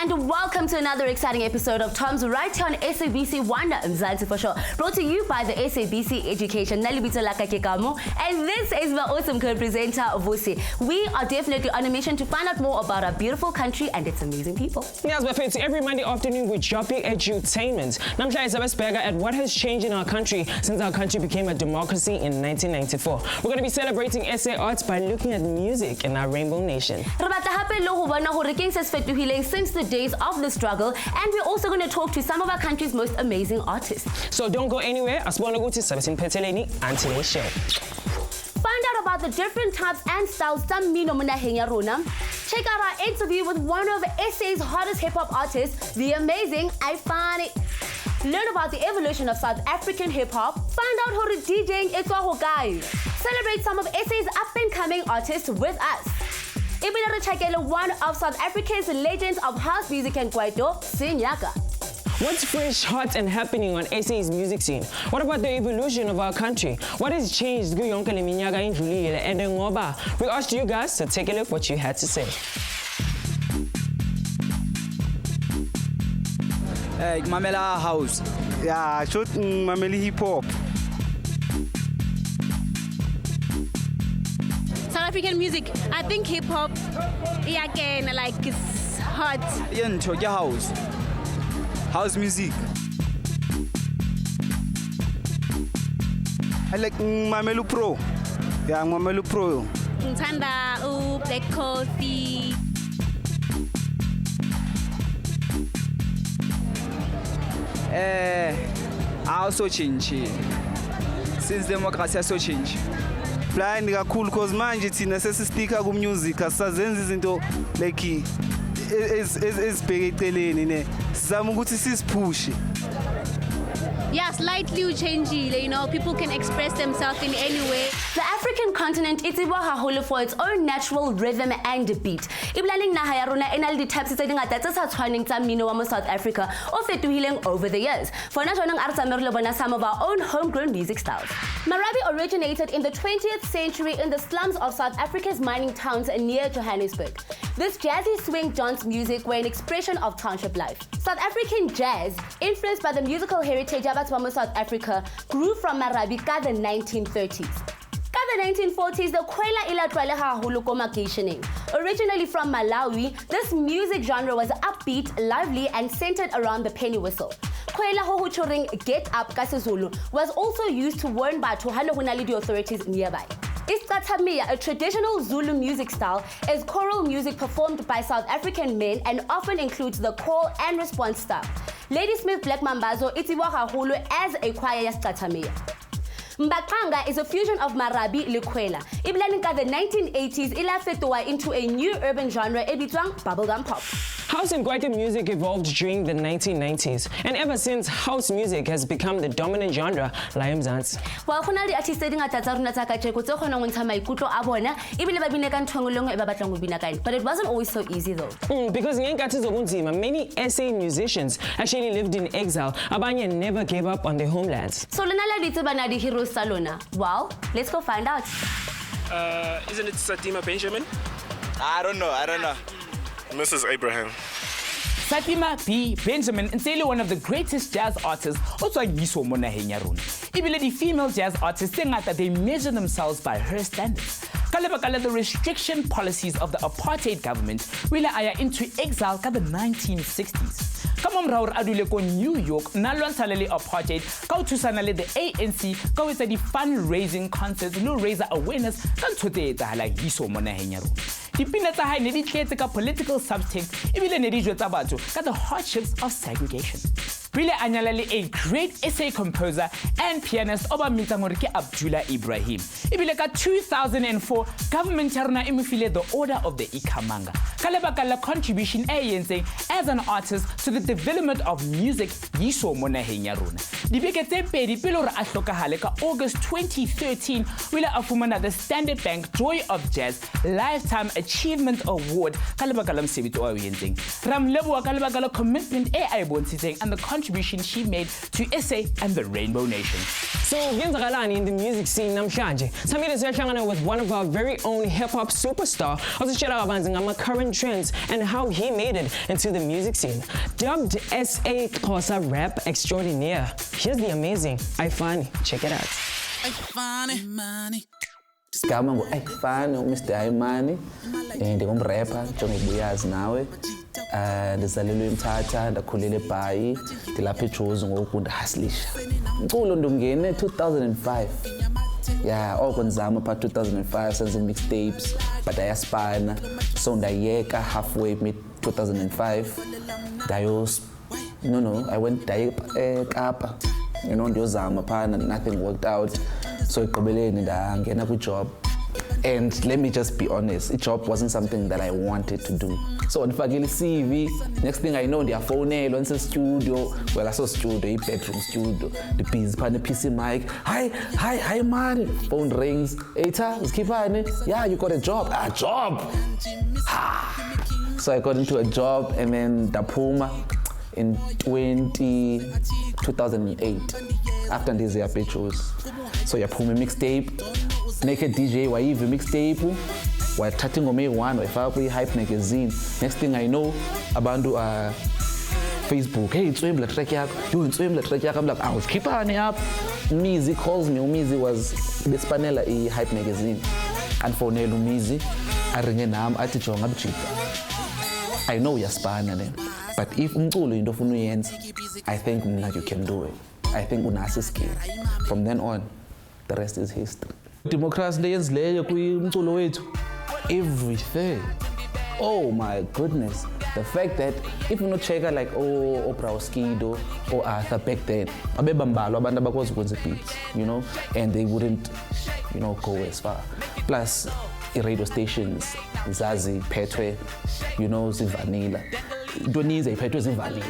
And welcome to another exciting episode of TOMz right here on SABC Wanda Mzansi for sure. Brought to you by the SABC Education. And this is my awesome co-presenter, Vusi. We are definitely on a mission to find out more about our beautiful country and its amazing people. Yes, my friends, every Monday afternoon we're dropping edutainment. Namhlanje sabasibheka at what has changed in our country since our country became a democracy in 1994. We're going to be celebrating SA arts by looking at music in our rainbow nation. Since the days of the struggle, and we're also going to talk to some of our country's most amazing artists. So don't go anywhere. Asibona ukuthi sabe simphetheleni until today's show. Find out about the different types and styles Tamino Munahenya Rona. Check out our interview with one of SA's hottest hip-hop artists, the amazing Ifani. Learn about the evolution of South African hip-hop. Find out how to DJing Etwaho guys. Celebrate some of SA's up-and-coming artists with us. One of South Africa's legends of house music and kwaito, Senyaka. What's fresh, hot, and happening on SA's music scene? What about the evolution of our country? What has changed? And we asked you guys to take a look what you had to say. Mamela house. Yeah, shoot Mameli hip hop. South African music, I think hip hop, again, like it's hot. Yeah, house music. I like Mamelu Pro. Yeah, Mamelu Pro. Tanda, Black Coffee. I also change. Since democracy also change. Blind kakhulu cause manje thina sesistika ku music asazenza izinto like ezibheke eceleni ne sizama ukuthi sisiphushe. Yeah, slightly changing, you know, people can express themselves in any way. The African continent is haholo for its own natural rhythm and beat. Iblaling naha ya rona ena le di-types tse dingata tse sa tshwaneng tsa mmino wa mo South Africa o fetohileng over the years. For now, some of our own homegrown music styles. Marabi originated in the 20th century in the slums of South Africa's mining towns near Johannesburg. This jazzy swing dance music were an expression of township life. South African jazz, influenced by the musical heritage of South Africa, grew from Marabi ka the 1930s. Ka the 1940s, the Kwela ila twale haholo ko makeisheneng. Originally from Malawi, this music genre was upbeat, lively, and centered around the penny whistle. Kwela ho huturing Get Up ka Sezulu was also used to warn batho ha ho na le di authorities nearby. Isikhathamiya, a traditional Zulu music style, is choral music performed by South African men and often includes the call and response style. Ladysmith Black Mambazo itiwa haholo as a choir ya Isikhathamiya. Mbaqanga is a fusion of Marabi le Kwela. Iblaling ka the 1980s ila fetoa into a new urban genre ebitwang bubblegum pop. House and kwaito music evolved during the 1990s, and ever since, house music has become the dominant genre la eMzansi. Well, khona di artists tse ngata tsa rona tsa ka tsheko tse khona go ntsha maikutlo a bona ebile ba bine ka nthongolong e ba batlang go bina ka ene. But it wasn't always so easy though. Because ngenkathi zobunzima, many SA musicians actually lived in exile. Abanye never gave up on their homelands. So lena la ditse bana di heroes tsa lona. Well, let's go find out. Isn't it Satima Benjamin? I don't know. Mrs. Abraham. Satima B. Benjamin is one of the greatest jazz artists, also Yiso Monahenya Rona. Even the female jazz artists say that they measure themselves by her standards. Kalabakala, the restriction policies of the apartheid government really are into exile in the 1960s. Kamom Raur Adule ko New York, Nalwan Salele apartheid, Kautusanale the ANC, Kawisa the fundraising concerts, no raiser awareness, and today Tahala Yiso Monahenya Rona. Dipina tsa hae ne di tletse ka political subtext ebile ne di jwetsa batho ka the hardships of segregation. Really anyalale a great SA composer and pianist oba mitangore ke Abdullah Ibrahim. Ebile ka 2004 government ya rona e mo file the Order of the Ikhamanga. Ka lebaka la contribution e yentseng as an artist to the development of music Yiso Monahenya Rona. Dibeke tse pedi pele hore a hlokahale ka August 2013 wile a fumana the Standard Bank Joy of Jazz Lifetime Achievement Award ka lebaka la mosebetsi o a o yentseng. Ra mo leboha ka lebaka la commitment e a e bontshitseng and the contribution she made to SA and the Rainbow Nation. So, kuyenzakalani in the music scene namhlanje? Samile siyahlangana with one of our very own hip-hop superstar, ositshela kabanzi ngama current trends and how he made it into the music scene. Dubbed SA Xhosa rap extraordinaire, here's the amazing Ifani. Check it out. Igama ngu-Ifani, Mr. Ifani. Ndingumrapper njengobuyazi nawe. Ndizalelwe eMthatha, ndakhulela eBhayi, ndilapha eJozi ngoku ndahaslisha. Umculo ndingene 2005. Yeah, oko ndizama pha 2005 senze mixtapes, but ayaspana. So ndayeka halfway mid 2005. I went Kapa. You know, ndiyozama phana, nothing worked out. So ekugqibeleni ndangena kwi-job. And let me just be honest, a job wasn't something that I wanted to do. So ndifakile CV, next thing I know ndiyafowunelwa ndise-studio. Well, studio, bedroom studio. Ndibhizi phana PC mic. Hi man. Phone rings. Hey Ta, uzikhiphani? Yeah, you got a job. Job. So I got into a job and then ndaphuma in 2008 after ndize yapetrus. So yaphuma mixtape. Naked DJ wayiva mixtape, wathatha ingoma eyi-1 wayifaka kwi-Hype magazine. Next thing I know, abantu Facebook, hey, Ntswembi la track yakho, Ntswembi la track yakho. I'm like, uzikhiphani apha? Umizi calls me, Umizi was besipanela i-Hype magazine. Andifonela Umizi, aringe nami athi jonga abujika. I know uyaspana ne, but if umculo into ofuna uyenza, I think mna you can do it. I think unaso skill. From then on, the rest is history. Democracy leyenzileyo kumculo wethu, everything. Oh my goodness, the fact that if you check like Browskido or Arthur back then, abebambalwa abantu abakwazi ukwenza beats, you know, and they wouldn't, you know, go as far. Plus radio stations zazi phethwe, you know, zivanilla. Donize iphethwe zivanilla,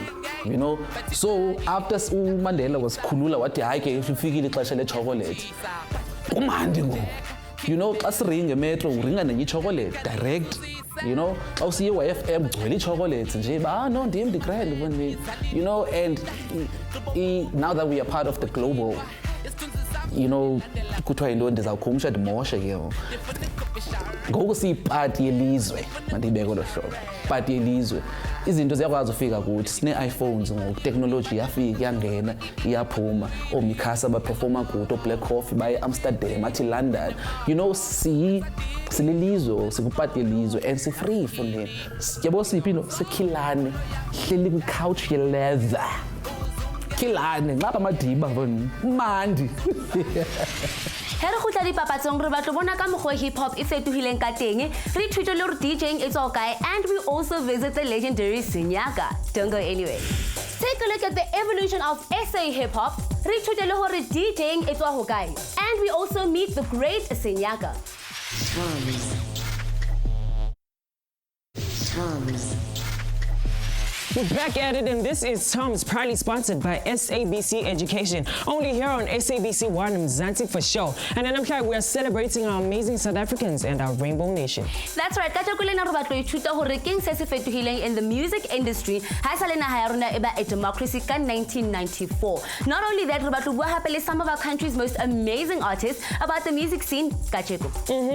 you know. So after uMandela was khulula wathi hayi ke ifikile ixesha le chocolate. Kumandi ngo. You know, xa siringe metro uringa nenye chocolate direct. You know, xa usiye YFM gcwele chocolates nje no ndim ndigrand when you know, and now that we are part of the global, you know, kuthiwa into ndizawukhumsha ndimoshe ke ngoku siyipati yelizwe mandibeke lo hlobo pati yelizwe izinto ziyakwazi ufika kuthi sine-iPhones ngoku technology yafika yangena iyaphuma omikhasa baperforma kude o-Black Coffee baye Amsterdam athi London, you know, sililizwe sikupati yelizwe and si-free for them. Yabo siphi into sikhilane hleli kwi-couch ye-leather khilane ngapha amadiba mandi. He re khutla dipapatsong re batla bona ka mokgwa hip hop e fetohileng ka teng, re ithute le re DJing it's all guy, and we also visit the legendary Senyaka. Don't go anywhere. Take a look at the evolution of SA hip hop. Re ithute le hore DJing it's all guy, and we also meet the great Senyaka. TOMz. We're back at it, and this is TOMz, proudly sponsored by SABC Education. Only here on SABC 1 Mzansi for show. And then I'm sure we are celebrating our amazing South Africans and our Rainbow Nation. That's right. Ka tshakole na re batlo ithuta hore keng se se fetohileng in the music industry ha sale naha ya rona eba a democracy ka 1994. Not only that, re batlo bua hape le some of our country's most amazing artists about the music scene ka tsheko.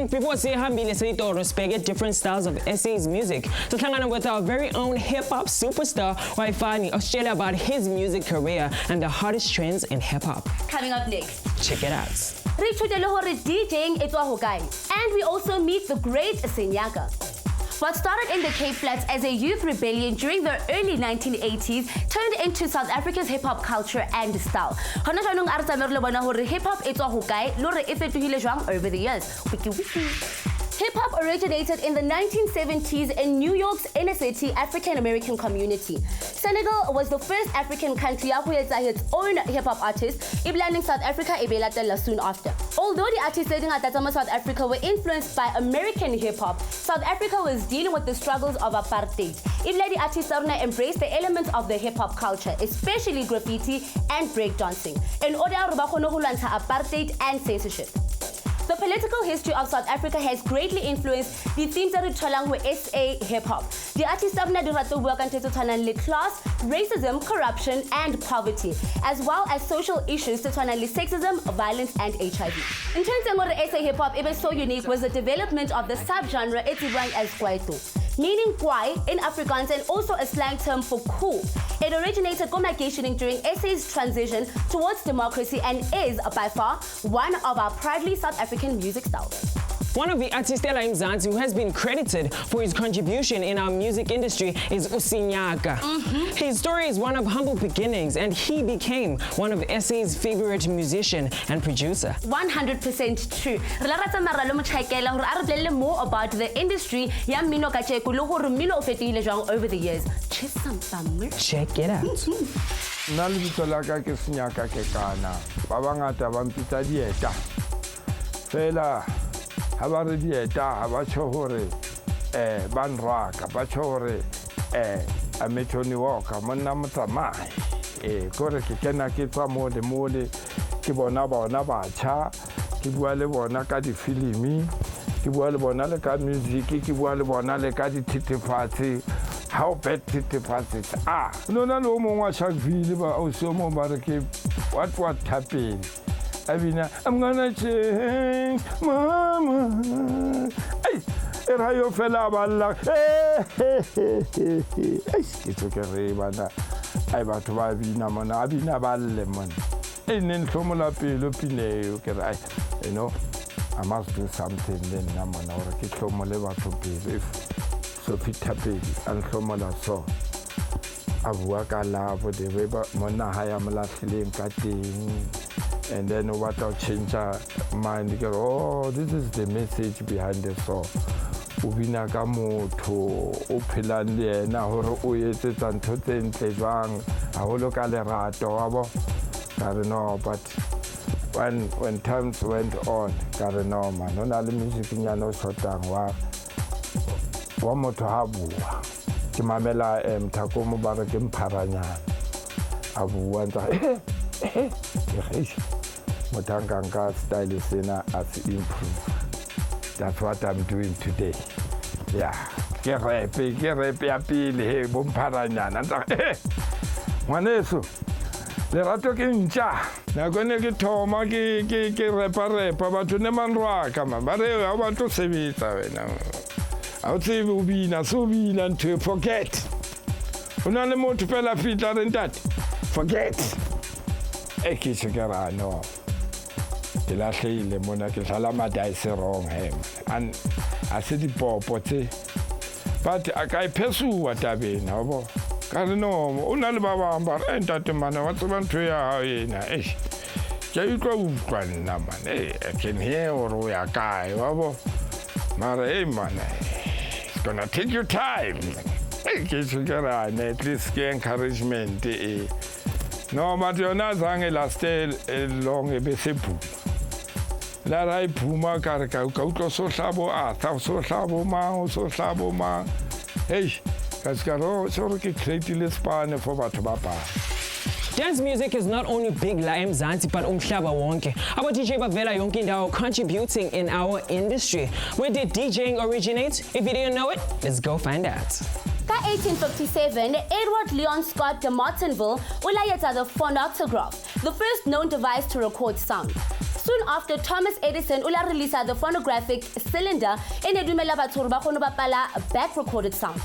Before sihambile sitoro sibheke different styles of SA's music. Sihlangana with our very own hip-hop superstar Ifani, Australia, about his music career and the hottest trends in hip-hop. Coming up next. Check it out. Re ithute le hore DJing it's all guy, and we also meet the great Senyaka. What started in the Cape Flats as a youth rebellion during the early 1980s turned into South Africa's hip-hop culture and style. Hona jwanong a re tsamaya re le bona hore hip-hop it's all guy le hore e fetohile jwang over the years. Wiki. Hip-hop originated in the 1970s in New York's inner city African-American community. Senegal was the first African country to have its own hip-hop artists, iblanding South Africa ebelatela soon after. Although the artists living at South Africa were influenced by American hip-hop, South Africa was dealing with the struggles of apartheid. The artists embraced the elements of the hip-hop culture, especially graffiti and breakdancing, in order to lwantsha apartheid and censorship. The political history of South Africa has greatly influenced the themes that we with SA hip-hop. The artist of Nadurato work on class, racism, corruption, and poverty, as well as social issues to sexism, violence, and HIV. In terms of what SA hip hop, it was so unique was the development of the subgenre Ifani as kwaito, meaning kwai in Afrikaans and also a slang term for cool. It originated communicating during SA's transition towards democracy and is by far one of our proudly South African music styles. One of the artists who has been credited for his contribution in our music industry is Senyaka. His story is one of humble beginnings, and he became one of SA's favorite musician and producer. 100% true. Re la rata maralo mo tshekela hore a re bolelle more about the industry ya mmino ka tsheko le hore mmino o fetohile jwang over the years. Check it out. Nna le bitso la ka ke Senyaka ke kana. Ba bangata ba mpitsa dieta. Fela ha ba re dieta ha ba tsho hore ban raka ba tsho hore a metoni walka monna motsamai kore ke kena ke tswa mole ke bona batjha ke bua le bona ka di filimi ke bua le bona le ka music ke bua le bona le ka di thethefatsi how bad thethefatsi nona lo mongwe wa Sharpeville ba o so mo ba re ke what happened. I'm gonna change, mama. Hey, era yo fela balla. It's okay, bana. Ay batho ba bina mona, abina balle mona. Nen hlomola pelo pile ke right. You know, I must do something then na mona ore ke hlomole batho pele. If so fit happy and hlomola so. Abua ka la bo de ba mona ha ya molahlileng ka teng. And then what I'll change our mind, you go, oh, this is the message behind the song. Ubina ka motho o phelang le ena hore o etsetsa ntho tse ntle jwang haholo ka lerato wa bo ka re no. But when times went on ka re no man ho na le music nyana o shotang wa motho ha bua ke mamela mthako mo ba re ke mpharanyana a bua ntsa Motanganga style sena as improve. That's what I'm doing today. Yeah. Ke rap ya pele he bompharanyana ntsa ngwaneso le rato ke ntja na gone ke thoma ke rapa batho ne man rwaka man ba re ha ba tlo sebetsa wena a o tsebe o bina so bina ntho forget una le motho pela fitla re ntate forget ke tshekara no ke lahlile mona ke hlala madice wrong him and I said the popo tse but a kai phesuwa tabeni habo ka re no una le ba bang ba re ntate mana wa tseba ntho ya yena ke utlwa utlwana man I can hear or ya kai habo mara man it's gonna take your time ke tshekara at least ke encouragement no but yona zange laste long e be sepu la rai puma ka re ka utlo so hlabo so hlabo ma hey ka skaro so re ke creative span for batho ba pa. Dance music is not only big la eMzansi but umhlaba wonke. Abo DJ bavela yonke indawo contributing in our industry. Where did DJing originate? If you didn't know it, let's go find out. By 1857, Edward Leon Scott de Martinville ulayetsa the phonograph, the first known device to record sound. Soon after, Thomas Edison released the phonographic cylinder in edumela batho ba kgone bapala back-recorded sounds.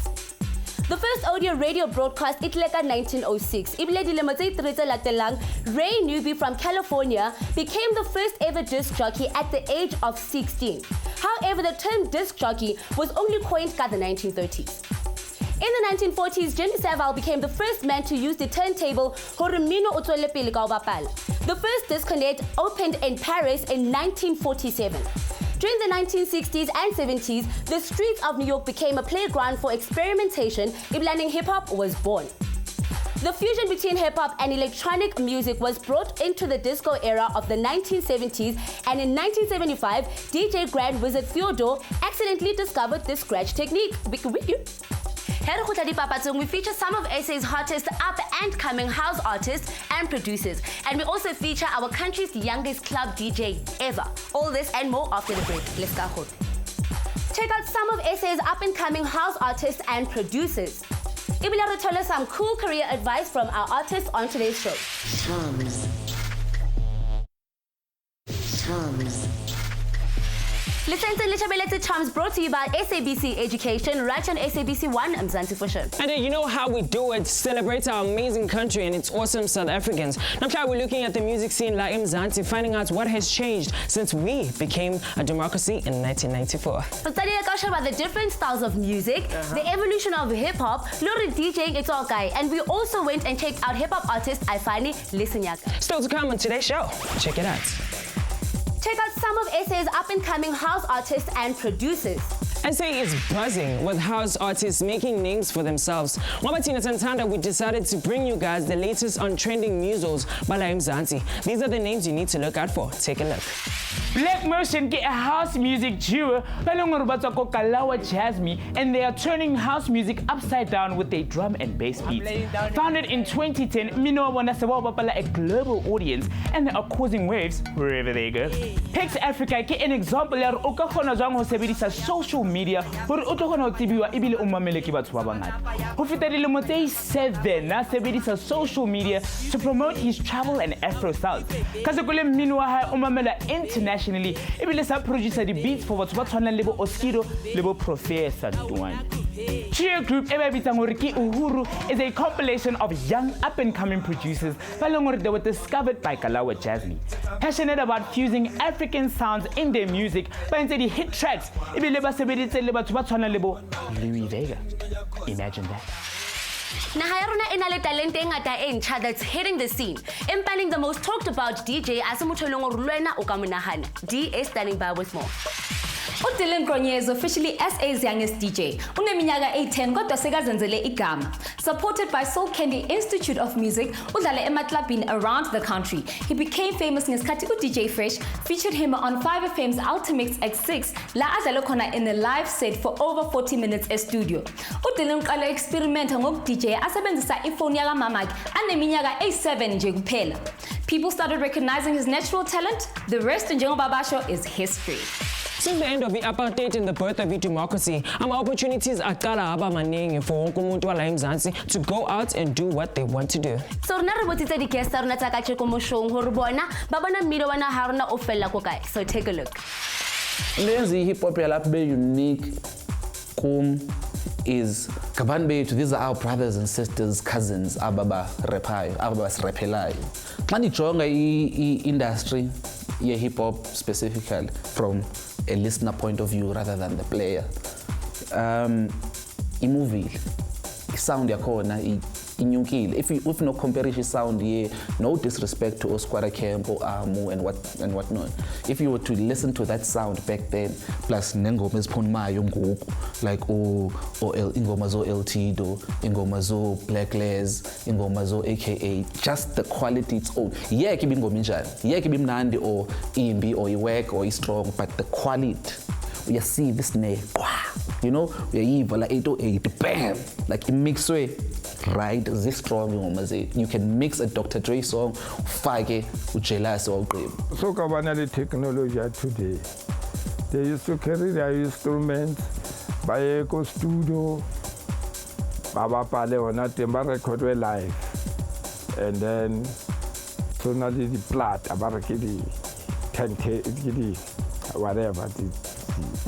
The first audio radio broadcast itleka 1906. Ibile dilemo tse 3 tse latelang, Ray Newby from California became the first ever disc jockey at the age of 16. However, the term disc jockey was only coined by the 1930s. In the 1940s, Jimmy Savile became the first man to use the turntable. The first discotheque opened in Paris in 1947. During the 1960s and 70s, the streets of New York became a playground for experimentation. Iblaning hip-hop was born. The fusion between hip-hop and electronic music was brought into the disco era of the 1970s, and in 1975, DJ Grand Wizard Theodore accidentally discovered the scratch technique. We feature some of SA's hottest up-and-coming house artists and producers, and we also feature our country's youngest club DJ ever. All this and more after the break. Let's go. Check out some of SA's up-and-coming house artists and producers. Ibile re thole some cool career advice from our artists on today's show. Listen to TOMz, brought to you by SABC Education, right on SABC 1 Mzansi for sure. And you know how we do it, celebrate our amazing country and its awesome South Africans. Now we're looking at the music scene like Mzansi, finding out what has changed since we became a democracy in 1994. But studying about the different styles of music, the evolution of hip-hop, Lori DJing, it's all guy. And we also went and checked out hip-hop artist Ifani, Senyaka. Still to come on today's show. Check it out. Check out some of SA's up-and-coming house artists and producers. SA is buzzing with house artists making names for themselves. Wabatina Santanda, we decided to bring you guys the latest on trending musos by Mzansi. These are the names you need to look out for. Take a look. Black Motion get a house music duo, Kalawa Jasmine, and they are turning house music upside down with their drum and bass beats. Founded in 2010, Mino Wanasawabapala a global audience, and they are causing waves wherever they go. Pex Africa get an example of Okakona Zango Sebidisa social media, for Otokona Tibiwa Ibile Umameleki Batswabangat. Who fit the 7 na Sebidisa social media to promote his travel and Afro sounds. Kazakule Minuaha Umamela internationally, Ibile sa producer the beats for what's on Lebo Oskido, Lebo Professor Duan. Cheer Group Ebabitangoriki Uhuru is a compilation of young up-and-coming producers that were discovered by Kalawa Jasmine. Passionate about fusing African sounds in their music, but instead the hit tracks, Louis Vega. Imagine that. Nahayaruna inale talente ngata entsha that's hitting the scene. Impelling the most talked about DJ Asamutolongo Rulena Okamunahana. D is standing by with more. Dylan Gronye is officially SA's youngest DJ. Uneminyaka 810 kodwa sekazenzele igama. Supported by Soul Candy Institute of Music, udlale emaklabini around the country. He became famous ngesikhathi DJ Fresh featured him on 5FM's Ultimix X6 la adlale khona in a live set for over 40 minutes e-studio. Dylan uqale experimenta ngoku-DJ asebenzisa ifoni yaka mamakhe aneminyaka 7 nje kuphela. People started recognizing his natural talent. The rest njengoba basho is history. Since the end of the apartheid and the birth of democracy, opportunities are for Mzansi to go out and do what they want to do. So so take a look. Lazy hip hop unique is Kabanbe to these are our brothers and sisters, cousins, Ababa Repai, Ababas Repelai. Mani Chonga industry, hip hop specifically from a listener point of view rather than the player. Movie, sound yakona, inyukile. If no comparison sound here, no disrespect to Osquara Camp or Amu and whatnot. If you were to listen to that sound back then, plus Nengomes Ponma Yongo, like Ingomazo LT, Ingomazo Black Les, Ingomazo AKA, just the quality its own. Yeah, keep Ingominjan, yeah, keep Nandi or Imbi or Iwek or strong, but the quality, we see this name, you know, we evil like 808, bam, like it makes way. Right, this strong you can mix a Dr. Dre song, Fage, Ujelas or Grave. So the technology today. They used to carry their instruments by Echo Studio, Baba Pale or not record live. And then so now the plat, Abarakidi, 10 whatever,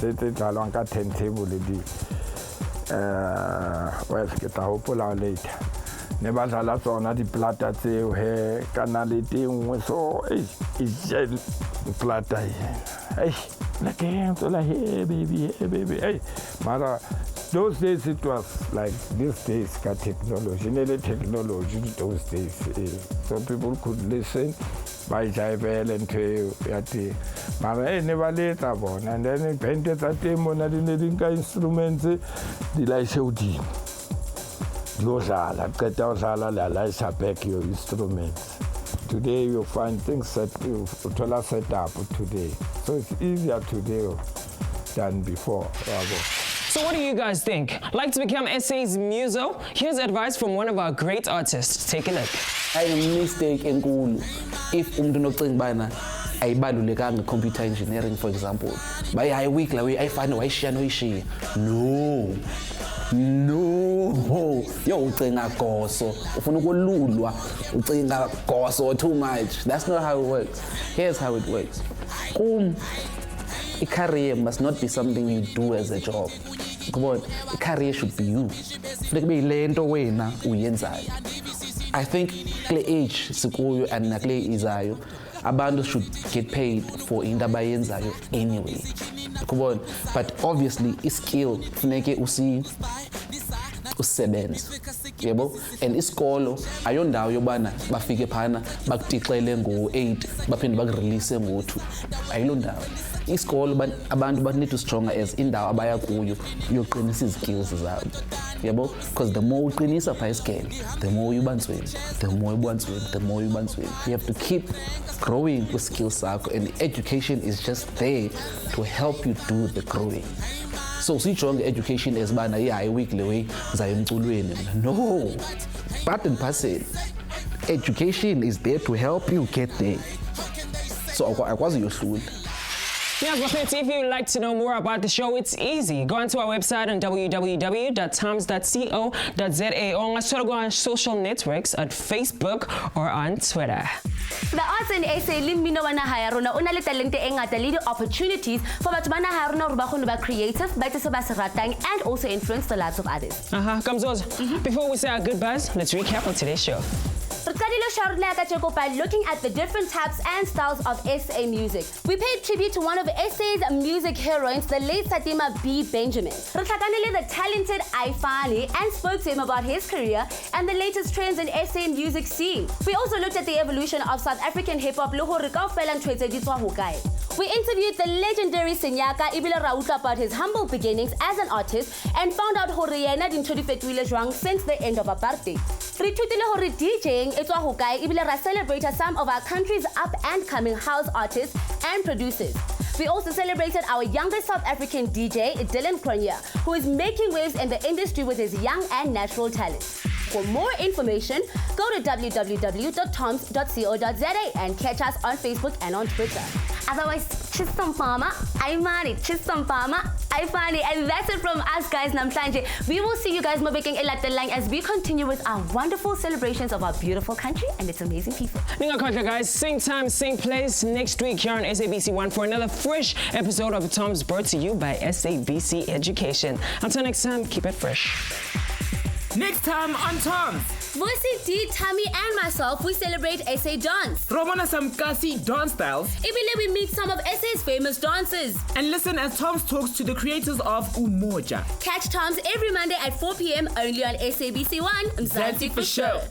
the 10 table. Well, get a hope later. Never saw on the platter say, hey, canality, so it's just platter. Hey, like, hey, baby, hey. Mara, those days it was like these days, got technology, nearly technology those days. So people could listen by Javel and Yati. Mara, never later born. And then it painted at them on the instruments, the Lysaudi. Those are like your instruments. Today you find things that you set up today. So it's easier today than before. So what do you guys think? Like to become SA's muso? Here's advice from one of our great artists. Take a look. I am mistake in Kulu. If ayibalulekanga computer engineering for example bayi week la way Ifani wayishiya noyishiya no yo ucinga goso ufuna ukolulwa ucinga goso too much. That's not how it works. Here's how it works. A career must not be something you do as a job. Come on, a career should be you. I think kule age sikuyo and nakule izayo abantu should get paid for into abayenzayo anyway. Come on, but obviously iskill funeke usebenze yebo, and isikolo ayondawo yobana bafike phana bakutixele ngo-8 baphinde bakurelease ngo-2 ayilondawo. Isikolo abantu need to stronger as indawo abaya kuyo yoqinisa izikills zabo yebo, because the more uqinisa pha isikele the more ubanzweni, you have to keep growing with skills zakho, and education is just there to help you do the growing. So sijonge education as bana a week le way zayo emculweni. No, part and parcel. Education is there to help you get there. So akwazi yohlula. Yeah, if you'd like to know more about the show, it's easy. Go onto our website on www.tomz.co.za or let's go on social networks at Facebook or on Twitter. The arts in SA limbino wana hayarona una le talente e ngata le opportunities for batho bana hayarona hore ba kgone ba creative, ba tse ba se ratang and also influence the lives of others. Kamzoz, before we say our goodbyes, let's recap on today's show. By looking at the different types and styles of SA music. We paid tribute to one of SA's music heroines, the late Satima B. Benjamin. We the talented Ifani and spoke to him about his career and the latest trends in SA music scene. We also looked at the evolution of South African hip-hop. We interviewed the legendary Senyaka about his humble beginnings as an artist and found out how Rihanna didn't since the end of apartheid. DJing celebrated some of our country's up-and-coming house artists and producers. We also celebrated our youngest South African DJ, Dylan Kronya, who is making waves in the industry with his young and natural talent. For more information, go to www.tomz.co.za and catch us on Facebook and on Twitter. Otherwise, Chisampama, Ifani, and that's it from us guys, Namhlanje. We will see you guys Mobekeng Elatelang as we continue with our wonderful celebrations of our beautiful country and its amazing people. Guys, same time, same place next week here on SABC 1 for another fresh episode of TOMz brought to you by SABC Education. Until next time, keep it fresh. Next time on TOMz. Voici D, Tammy, and myself, we celebrate SA dance. Romana some Kasi dance styles. Ibile we meet some of SA's famous dancers. And listen as TOMz talks to the creators of Umoja. Catch TOMz every Monday at 4 p.m. only on SABC 1. Mzansi for sure.